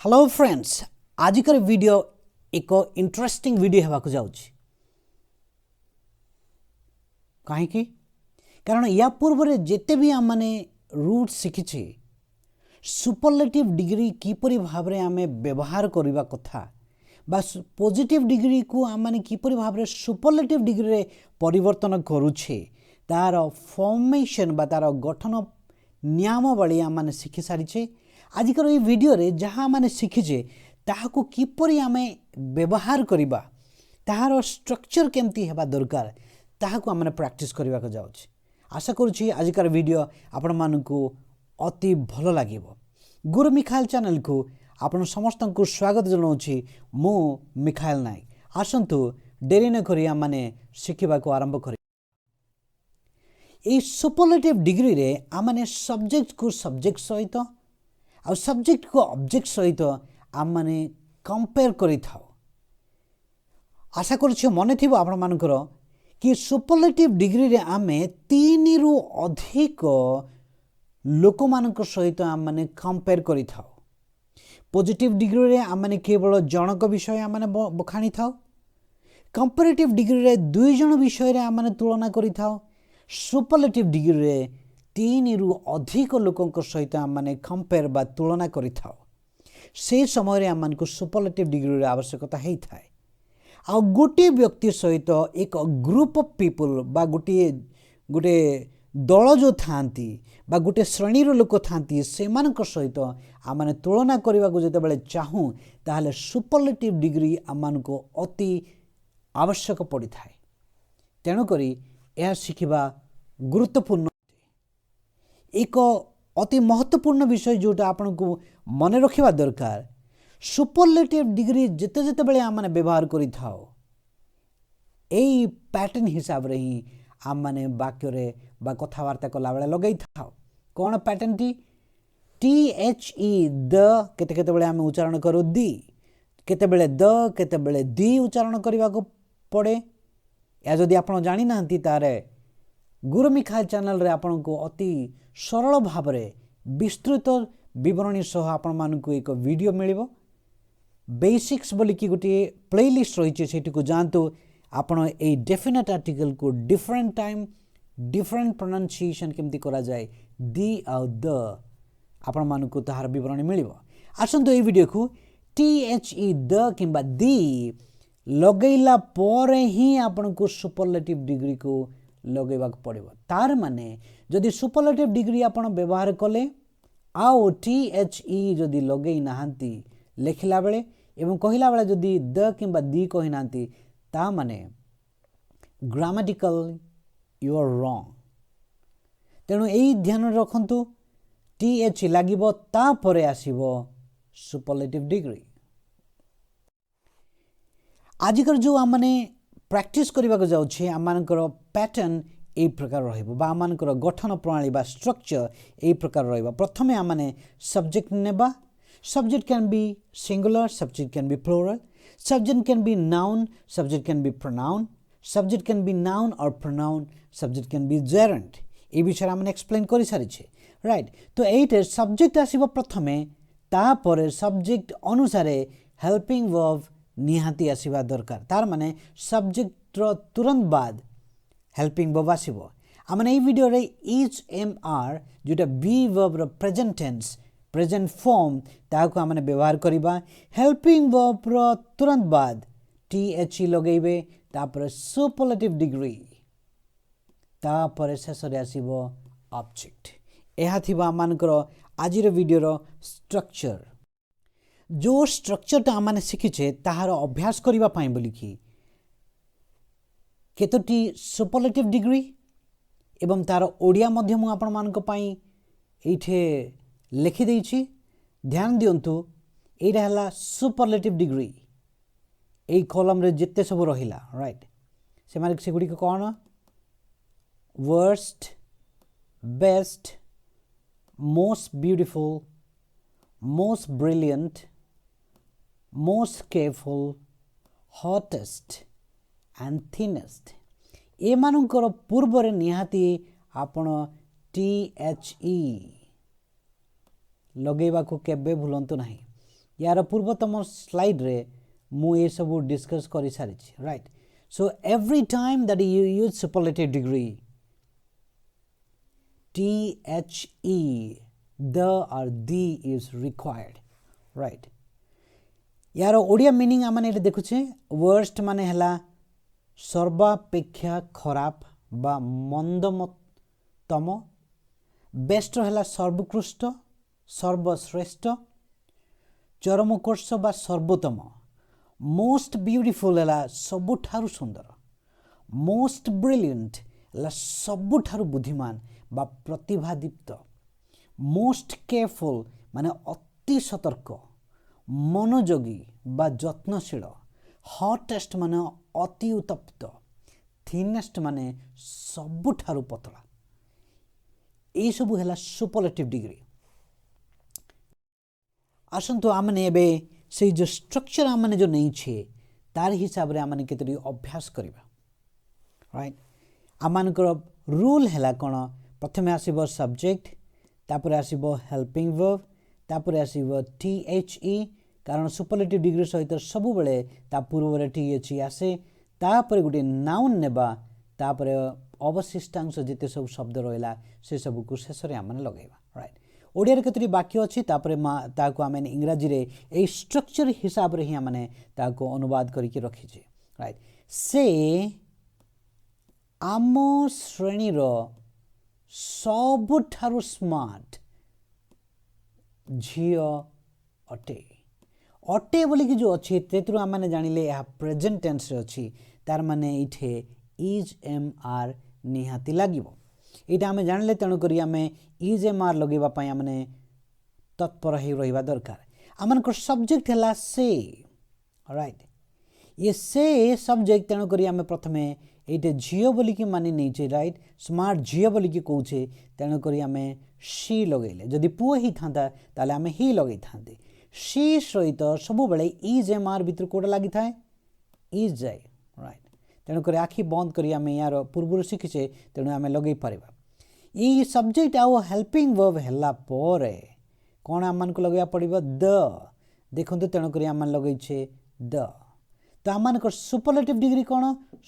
Hello friends, आजिकर video एक interesting video हेबाकु जाउछि। काहेकि कारण या पूर्व जेते भी आम माने रूट शिखिछि सुपरलेटिव डिग्री किपरि भाबरे आमे व्यवहार करिबा कथा बा पॉजिटिव डिग्री को आम माने किपरि भाबरे सुपरलेटिव डिग्री रे परिवर्तन करूछे तार फॉर्मेशन बा तार गठन नियमावली आम माने शिखि सारिछे। आजिकर ये वीडियो रे जहाँ माने शिखिछे ताहाको किपरि आमे व्यवहार करिबा ताहार स्ट्रक्चर केमती हेबा दरकार ताहाको आमे प्रैक्टिस करिबा को जाउछि। आशा करूछि आजिकर वीडियो आपण मानकु अति भलो लागिबो। गुरु मिखाएल चैनल को आपण समस्त को स्वागत जनाउछि। मु मिखाएल नायक। आसंतु देरी न करी आमे शिखिबा को आरंभ करी। ए सुपरलेटिव डिग्री रे आमे सब्जेक्ट को सब्जेक्ट सहित आ सब्जेक्ट को ऑब्जेक्ट सहित आम माने कंपेयर करि थाओ। आशा करूछि मने थिबो आपण मानकर कि सुपरलेटिव डिग्री रे आमे 3 रु अधिक लोक मानक सहित आम माने कंपेयर करि थाओ। पॉजिटिव डिग्री रे आम माने केवल जनक विषय आम माने बखाणी थाओ। कंपैरेटिव डिग्री रे 2 जन विषय रे आम माने तुलना करि थाओ। सुपरलेटिव डिग्री रे 3 रु अधिक लोकंक सहित आम माने कंपेयर बा तुलना करि थाओ। से समय रे आम मानकु सुपरलेटिव डिग्री रे आवश्यकता हेई थाए। आ गोटे व्यक्ति सहित एक ग्रुप ऑफ पीपल बा गोटे दल जो थांती बा गोटे श्रेणी रो लोक थांती से मानक सहित आम माने तुलना करबा को जते बेले चाहू ताहाले सुपरलेटिव डिग्री आम मानकु अति आवश्यक पड़ी थाए। तेणु करी यह शिखिबा गुरुत्वपूर्ण एक अति महत्वपूर्ण विषय जोटा आपन को मन रखिबा दरकार। सुपरलेटिव डिग्री जेते जेते बेले आम माने व्यवहार करि थाओ एई पैटर्न हिसाब रे ही आम माने वाक्य रे बा कथावार्ता कला बेले लगै थाओ। कोन pattern T H E the केते केते बेले आम उच्चारण करू दी, केते बेले द केते बेले दी उच्चारण करबा को पड़े। या जदि आपण जानि नांती तारे गुरु मिखाएल चैनल रे आपण को अति सरल भाव रे विस्तृत विवरणी सह आपण मानकु एक वीडियो मिलिबो। बेसिक्स बोली कि गोटे प्लेलिस्ट रही सेठी को जानतु। आपण ए डेफिनेट आर्टिकल को डिफरेंट टाइम डिफरेंट प्रोनाउंसिएशन केमती करा जाए दी आ द आपण मानकु ताहार विवरणी मिलिबो। आसंतु ए वीडियो को टी एच ई द किंबा दी लगैला परे ही आपण को सुपरलेटिव डिग्री को लगेबा पड़िबो। तार माने जदि सुपरलेटिव डिग्री आपण व्यवहार कले आओ टी एच ई जदि लगै नाहंती लिखला बेले एवं कहिला बेले जदि द किंबा दी कहि नांती ता माने ग्रामेटिकल यू आर रॉन्ग। तेणु एई ध्यान रखंतु टी एच लागिबो ता परे आसीबो सुपरलेटिव डिग्री। आजिकर जो आम माने प्रैक्टिस करबा को जाउछि आम मानकर पैटर्न ए प्रकार रहइबो बा आम मानकर गठन प्रणाली बा स्ट्रक्चर ए प्रकार रहइबो। प्रथमे आम माने सब्जेक्ट नेबा। Subject can be singular, subject can be plural, subject can be noun, subject can be pronoun, subject can be noun और pronoun, subject can be gerund. ए विषय आम एक्सप्लेन करि सारिछे, राइट। तो एटे सब्जेक्ट आसीबो प्रथमे, ता परे सब्जेक्ट अनुसारे हेल्पिंग वर्ब निहाती आसीबा दरकार। तार माने सब्जेक्ट रो तुरंत बाद हेल्पिंग वर्ब आसीबो। आमने ए वीडियो रे इज एम आर जोटा बी वर्ब रो प्रेजेंट टेंस प्रेजेंट फॉर्म ताको आमने व्यवहार करिबा। हेल्पिंग वर्ब रो तुरंत बाद टी एच ई लगेबे, तापर सुपरलेटिव डिग्री, तापर शेष रे आसीबो ऑब्जेक्ट। एहा थिबा मानकर आजिर वीडियो रो स्ट्रक्चर। जो स्ट्रक्चर ता आमने शिखिछे ताहार अभ्यास करिबा पाई बोली कि केतोटी सुपरलेटिव डिग्री एवं तार ओडिया मध्य मु आपण मानक पाई एठे लिखि देछि। ध्यान दियंतु एटा हला सुपरलेटिव डिग्री। एई कॉलम रे जेते सब रहिला, राइट, से माने से गुडी को कोन worst, best, most beautiful, most brilliant, most careful, hottest and thinnest. ए मानकर पूर्व रे निहाती आपण टी एच ई लगेबा को केबे भूलंतु नाही। यार पूर्वतम स्लाइड रे मु ये सब डिस्कस कर सारी right so every time that you use superlative degree THE the or the is required right यार ओडिया मीनिंग आमने ये देखुछे वर्स्ट माने हला सर्वापेक्षा खराब बा मंदतम बेस्ट हला सर्वोत्कृष्ट सर्वश्रेष्ठ चरमोत्कर्ष बा सर्वोत्तम मोस्ट ब्यूटीफुल हला सबुठारु सुंदर मोस्ट ब्रिलियंट हला सबुठारु बुद्धिमान बा प्रतिभादीप्त मोस्ट केयरफुल माने अति सतर्क मनोयोगी बा यत्नशील हॉटेस्ट माने अति उत्तप्त थिनेस्ट माने सबुठारु पतला ए सब हैला सुपरलेटिव डिग्री आसंतु आमने एबे से जो स्ट्रक्चर आमने जो नहीं छे तार हिसाब रे आमने केतरी अभ्यास करबा राइट आमानकर रूल हैला कोन प्रथमे आसीबो सब्जेक्ट तापर आसीबो हेल्पिंग वर्ब तापर आसीबो THE कारण सुपरलेटिव डिग्री सहित सबु बेले ता पूर्व रे THE आसे तापर गुटे नाउन नेबा तापर अवशिष्टांश जेते सब शब्द रहला से सब को शेष रे आमने लगाइबा राइट ओडिया रे केतरी वाक्य अछि तापर ताको आमे इंग्रजी रे ए स्ट्रक्चर हिसाब रे ही आमने ताको अनुवाद करि के रखि छै राइट से आमो श्रेणी रो सबुठारु स्मार्ट झियो अटे अटे बोली कि जो अच्छी तेतु आम जानिले यह प्रेजेंट टेंस रे अच्छी तार माने इठे इज एम आर निहाती लागिबो एटा आम जानिले तेणु करी आम इज एम आर लगेबा पई आमने तत्पर हे रहिबा दरकार आमनकर सब्जेक्ट हला से राइट ये से सब्जेक्ट तेणु करी आम प्रथमे एटे झियो बोली कि मानि नहीं छे राइट स्मार्ट झियो बोली कि कहूचे तेणु करी आम शी लगेले जदि पुओ ही थांता ताले आम ही लगै थांते शी सहित सब बेले इज एम आर भितर कोड लागि थाए इज जाए राइट तेणु करी आखि बंद करी आम यार पूर्व शिखिचे तेणु आम लगे पारिबा ई सब्जेक्ट आउ हेल्पिंग वर्ब हला परे कोन आमन को लगेया पड़िबो द देखंतु तेणु करी आम लगै छे द तो आमनकर सुपरलेटिव डिग्री कोन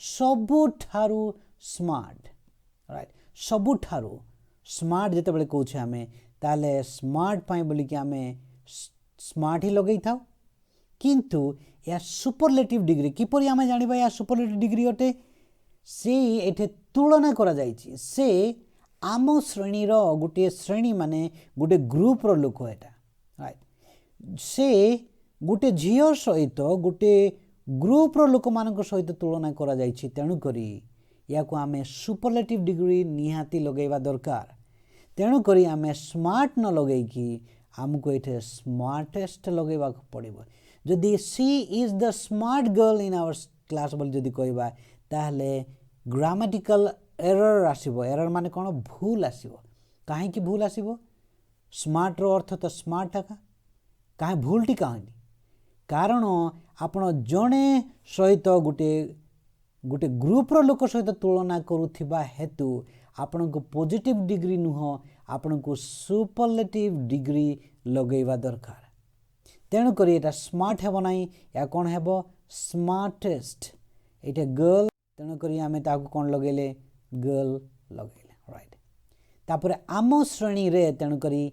सबुठारु स्मार्ट राइट सबुठारु स्मार्ट जेते बेले कहूछे आमे ताले स्मार्ट पाई बोली कि आमे स्मार्ट ही लगै थाउ किंतु या सुपरलेटिव डिग्री किपरि आमे जानिबा या सुपरलेटिव डिग्री अटे से एठे तुलना करा जाईछि से आम श्रेणी रो गुटे श्रेणी माने गुटे ग्रुप रो लोक एटा राइट से गुटे झियो सहित गुटे ग्रुप रो लोक मानक सहित तुलना करा जाईछि तेणु करी या को आमे सुपरलेटिव डिग्री निहाती लगेबा दरकार तेणु करी आमे स्मार्ट न लगै कि हमको एठे स्मार्टेस्ट लगेबा पड़िबो जदि she is the smart girl in our class बोल जदि कहबा ताहले ग्रामेटिकल एरर आसीबो एरर माने कोन भूल आसीबो काहे कि भूल आसीबो स्मार्ट रो अर्थ तो स्मार्ट का काहे भूलटी काहनी कारण आपण जणे सहित गुटे गुटे ग्रुप रो लोक सहित तुलना करूथिबा हेतु आपण को पॉजिटिव डिग्री नुह आपण को सुपरलेटिव डिग्री लगेबा दरकार तेणु करी एटा स्मार्ट हेबो नाही या कोन हेबो स्मार्टेस्ट एटा गर्ल तेणु करी आमे ताको कोन लगेले गर्ल लगेले राइट तापर आमो श्रेणी रे तेणु करी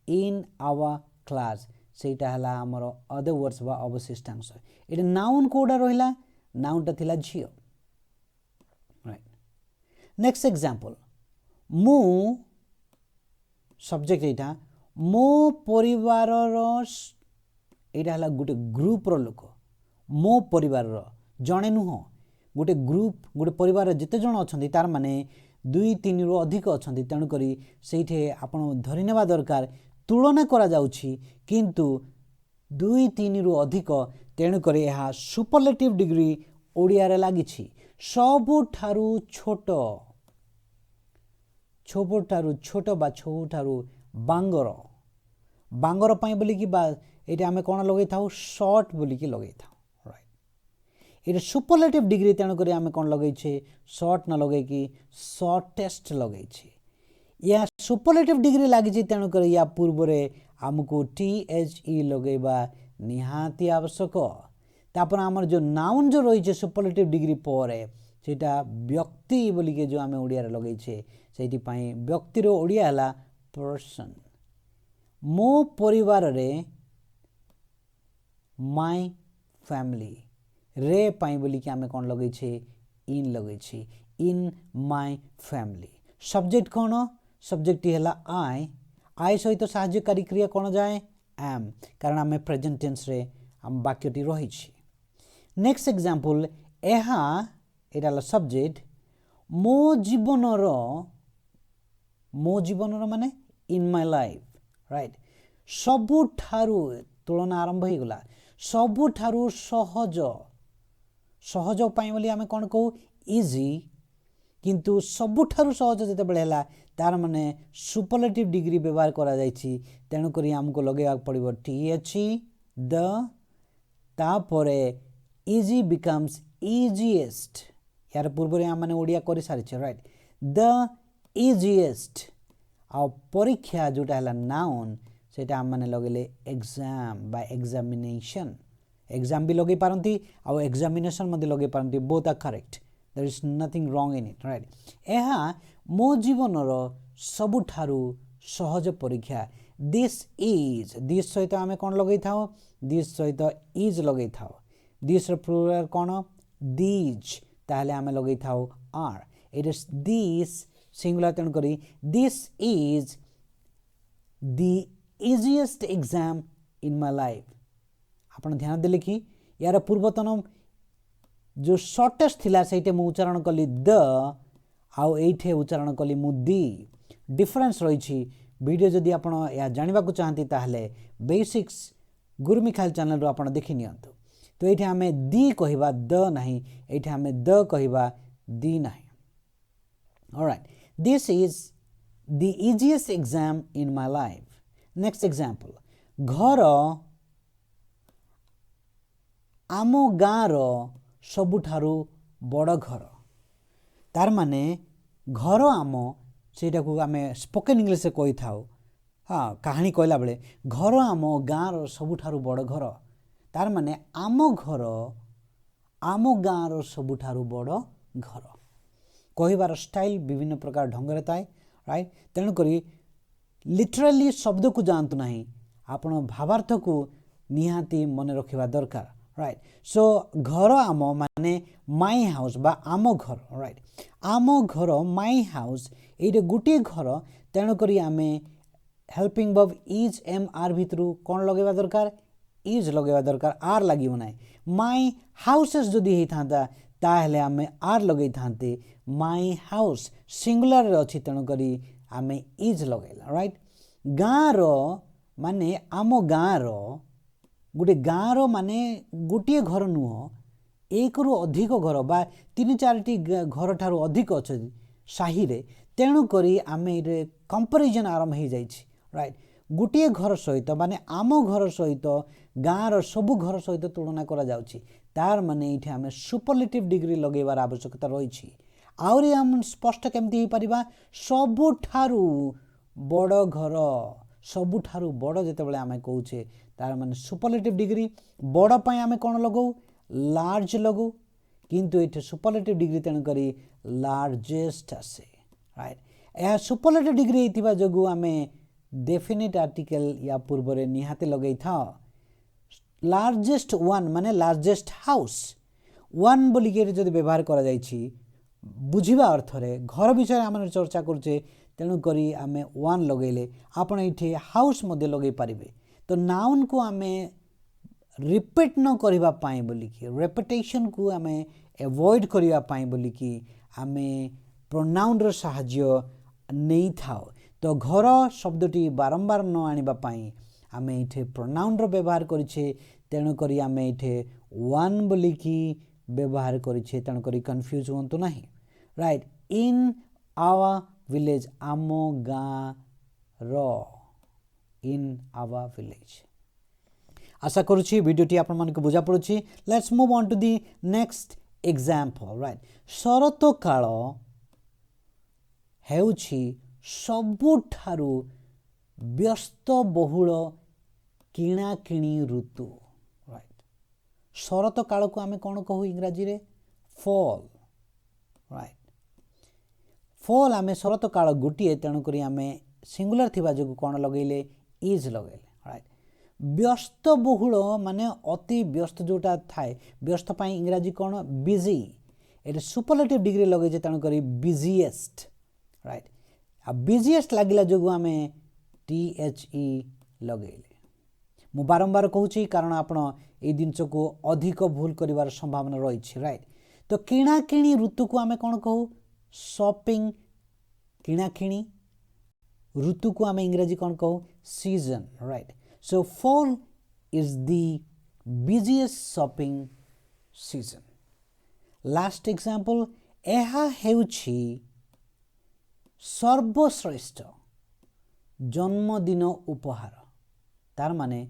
इन आवर क्लास सेटा हला हमर अदर वर्ड्स बा अवशिष्टांश एटा नाउन कोडा रहिला नाउनटा थिला झियो राइट नेक्स्ट एग्जांपल मु सब्जेक्ट एटा मो परिवार रो एटा हला गुटे ग्रुप रो लोक मो परिवार रो जणे नुह गोटे ग्रुप गोटे परिवार जिते जन अछंती तार माने 2-3 रु अधिक अछंती तेणु करी सेठे आपण धरि नेबा दरकार तुलना करा जाउछि किंतु 2-3 रु अधिक तेणु करी यह सुपरलेटिव डिग्री ओडिया रे लागिछि सबुठारु छोट छोबोठारु छोट बा छोबुठारु बांगर बांगर पाई बोली कि बा एटा हमें कोन लगै थाउ शॉर्ट बोली कि लगै थाउ राइट एटा सुपरलेटिव डिग्री तेणु करी हमें कोन लगै छे शॉर्ट न लगै कि शॉर्टेस्ट लगै छे या सुपरलेटिव डिग्री लागि छि तेणु करी या पूर्व रे हमको THE लगैबा निहाती आवश्यक तापर आमर जो नाउन जो रही सुपरलेटिव डिग्री पर सेटा व्यक्ति बोली के जो आम ओडिया लगे से व्यक्तिर ओडिया है पर्सन मो परिवार रे माय फैमिली रे पाई बोली कि आम कौन लगे इन लगे इन माय फैमिली सब्जेक्ट कौन सब्जेक्ट है आई सहित साहाय्यकारी क्रिया कौन जाए एम कारण आम प्रेजेंट टेंस रे आम वाक्यटी रही नेक्स्ट एग्जांपल यहाँ सब्जेक्ट मो जीवन माने इन माय लाइफ राइट सबुठारु तुलना आरंभ हो गला सबुठारु सहज सहज पाई बोली आम कौन कहू इजी किंतु सबुठारु सहज जिते बड़े है तार माने सुपरलेटिव डिग्री व्यवहार करा जायछि तेणु करी हमको लगेगा पड़िबो टीएच द तापरे इजी बिकम्स इजीएस्ट यार पूर्व आम मैंने ओडिया कर सारी राइट द इजीएस्ट आ परीक्षा जोटा है नाउन सेटा आम मैंने लगेले एग्जाम बा एग्जामिनेशन एग्जाम भी लगे पारंती आ एग्जामिनेशन मध्य लगे पारंती both are correct there is nothing wrong in it right यह मो जीवनर सबुठारु सहज परीक्षा दिस सहित आम कौन लगे था दिस सहित इज लगे था दिस प्लुराल कौन दीज ताहले आम लगे था आर इट इज दिस सिंगुलर तेणुक this is the easiest exam in my life आपण ध्यान देले कि यार पूर्वतन जो शॉर्टेस्ट थिला सेटे मु उच्चारण कली द आउ एठे उच्चारण कली मु दी डिफरेंस रही वीडियो जदि आपण या जानिबा को चाहती ताहले बेसिक्स गुरु मिखाइल चैनल रो आपण देखि नियंतु तो एठे हमें दी कहिबा द नहीं एठे हमें द कहिबा दी नहीं alright this is the easiest exam in my life next example घर आमो गाँर सबुठारु बड़ घर तार माने घर आम सेटा को आम स्पोकन इंग्लिश कही था हाँ कहानी कहला बेले घर आम गाँर सबुठारु बड़ घर तार माने आम घर आम गाँर सबुठारु बड़ घर कहिबार स्टाइल विभिन्न प्रकार ढंग से थाए राइट तेणुक लिटराली शब्द को जानतु नहीं आपण भावार्थ को निहाती मन रखिबा दरकार राइट सो घर आम माने माई हाउस बा आम घर राइट आम घर माई हाउस ये गोटे घर तेणुक आम helping verb is am are भितर कौन लगेबा दरकार इज लगेबा दरकार आर लगे ना माई हाउसेस जदि होता ताहले आम आर लगे थांते माई हाउस सिंगुलर अच्छी तेणुक आम इज लगेला राइट गाँर माने आम गाँर गोटे गाँर माने गोटे घर नुह एक रु अधिक घर बा तीन चारटी घर ठारू अधिक अच्छे साही रे तेणुक आम ये कंपेरिजन आरंभ हो जाए राइट गोटे घर सहित माने आम घर सहित गाँर सबू घर सहित तुलना करा जाउछि तार माने ये आम सुपरलेटिव डिग्री लगेबार आवश्यकता रही आउरी आम स्पष्ट केमती हो पारिबा सबुठारु बड़ घर सबुठारु बड़ जेतेबेले आम कहूचे तार माने सुपरलेटिव डिग्री बड़ पाई आम कौन लगौ लार्ज लगौ किंतु ये सुपरलेटिव डिग्री तेणुक लार्जेस्ट आसे राइट यह सुपरलेटिव डिग्री होता जो आम डेफिनिट आर्टिकल या पूर्व निहाती लगे था लार्जेस्ट वन माने लार्जेस्ट हाउस वन बोलिक जब व्यवहार करा जायछि बुझिबा अर्थ रे घर विषय आम चर्चा करुचे तेणुक आम वन लगेले आपण ये हाउस मध्य लगे पारिबे तो नाउन को आम रिपीट न करबा पाई बोलिकी रेपिटेशन को आम एवॉइड करबा पाई बोलिकी आम प्रोनाउन रो साहाय्य नहीं थाओ तो घर शब्दटी बारंबार न आनिबा पाई आम ये प्रोनाउन रो व्यवहार करिछे तेणुक आम ये वन बोलिकी व्यवहार करिछे तेणुक कन्फ्यूज होंतु नहीं राइट इन आवर विलेज आम गाँ रो इन आवर विलेज आशा करुच्ची वीडियोटी आपण मानक बुझा पड़ुछि let's move on to the next example right शरत काल हेउछि सबुठारु व्यस्त बहुल किणा किणी ऋतु शरत काल को आम कौन कहू इंग्राजी रे फॉल राइट फॉल आम शरत काल गोटे तेणुक आम सिंगुलर थिबा जो कौन लगेले इज लगेले राइट व्यस्त बहुल माने अति व्यस्त जोटा थाए व्यस्त पाई इंग्राजी कौन बिजी ये सुपरलेटिव डिग्री लगे तेणुक बिजीएस्ट राइट आ बिजीएस्ट लगिला जो आम THE लगेले मु बारंबार कहूँ कारण आपण ये जिनस को अधिक भूल कर संभावना रही राइट तो किणाकिणी ऋतु को आम कौन कहू शॉपिंग किणाकिणी ऋतु को आम इंग्राजी कौन कहू season right so fall is the busiest shopping season last example एहा हेउछि सर्वश्रेष्ठ जन्मदिन उपहार तार माने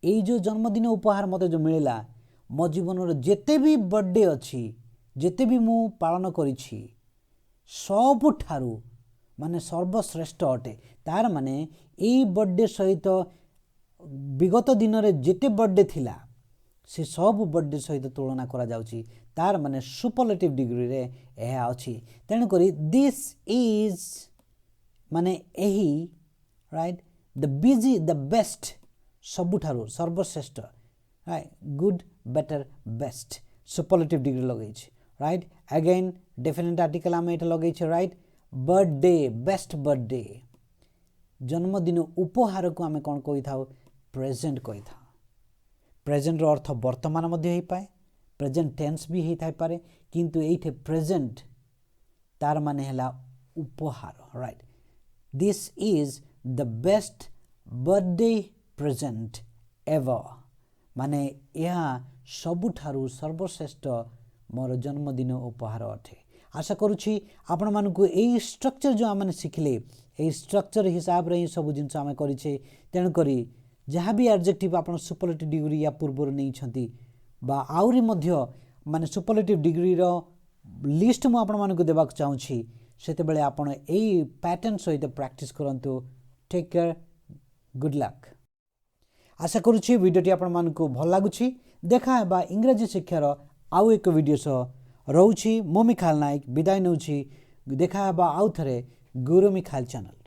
ये जो जन्मदिन उपहार मते जो मिलला मो जीवन जेते भी बर्थडे अच्छी जेते भी मु पालन करिछि सबुठारु माने सर्वश्रेष्ठ अटे तार माने यही बर्थडे सहित विगत दिन में जेते बर्थडे थिला से सब बर्थडे सहित तुलना करा जाउछि तार माने सुपरलेटिव डिग्री रे एहा अछि तेणुक दिस इज माने एही right the busy the best सबुठारु सर्वश्रेष्ठ right good better best superlative degree लगे राइट अगेन डेफिनेट आर्टिकल आम ये लगे राइट बर्थडे बेस्ट बर्थडे जन्मदिन उपहार को आम कौन कही था प्रेजेंट कही था प्रेजेंट अर्थ वर्तमान मध्य हो पाए प्रेजेंट टेंस भी होता है पारे किंतु ये प्रेजेंट तार माने हला उपहार right this is the best birthday present ever माने यह सबुठारु सर्वश्रेष्ठ मोर जन्मदिन उपहार अटे आशा करुछि आपण मानकु एई स्ट्रक्चर जो आमने शिखले एई स्ट्रक्चर हिसाब रे सब जिंस आमे करिछे तेणु करी जहाँ भी एडजेक्टिव आपण सुपरलेटिव डिग्री या पूर्व नहीं छंती बा आउरी मध्य माने सुपरलेटिव डिग्री रो लिस्ट मु आपण मानकु देबाक चाहूछि सेते बेले आपण एई पैटर्न सहित प्रैक्टिस करंतु टेक केयर गुड लक आशा करुछि वीडियोटी आपण मानकु भल लागुछि देखा हेबा इंग्रजी शिक्षार आउ एक वीडियो सह रहउछि मो मिखाल नायक विदाय नउछि देखा हेबा आउ थरे गुरु मिखाल चैनल।